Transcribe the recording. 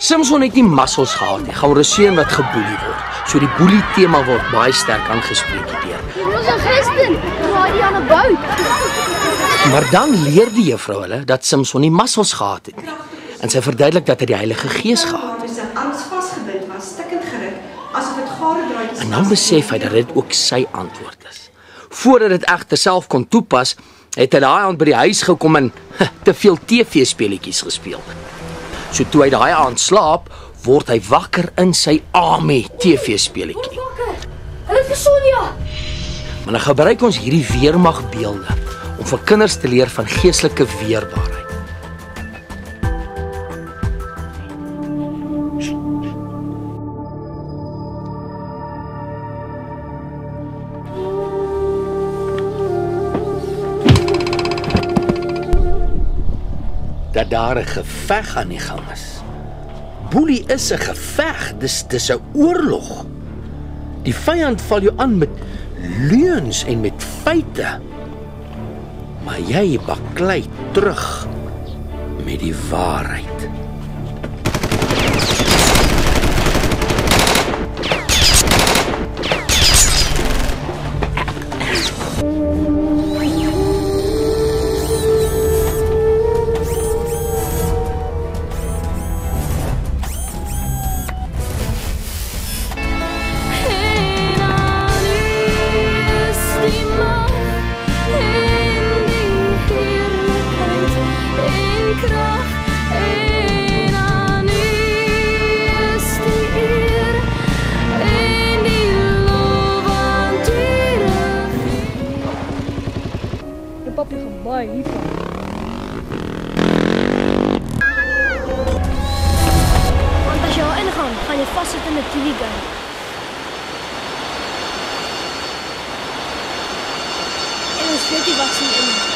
Simson het nie massels gehad nie, gaan oor 'n seun wat geboelie word. So die boelie tema word baie sterk aangespreek hierdeur. Ons is Christen, raai die aan 'n boot. Maar dan leer die juffrou hulle dat Simson nie massels gehad het nie. En sy verduidelik dat hy die Heilige Gees gehad het. Alles vasgebind was, stikkend geruk, asof dit gare draadjies. En dan besef hy dat dit ook sy antwoord is. Voordat dit egter self kon toepas, het hy daai aand by die huis gekom en te veel TV-speletjies gespeel. So toe hy daai aand slaap, word hy wakker in sy Ame TV-speletjie. Hulle het vir Sonja. Maar dan gebruik ons hierdie weermagbeelde om vir kinders te leer van geestelike weerbaarheid. Dat daar 'n geveg aan die gang is. Boelie is 'n geveg, dis 'n oorlog. Die vyand val jou aan met leuns en met feite. Maar jy baklei terug met die waarheid. Papi gaan baie hiervan. Want as jy daar ingaan, gaan jy vassit in 'n TV-game. En ons weet nie wat sien in nie.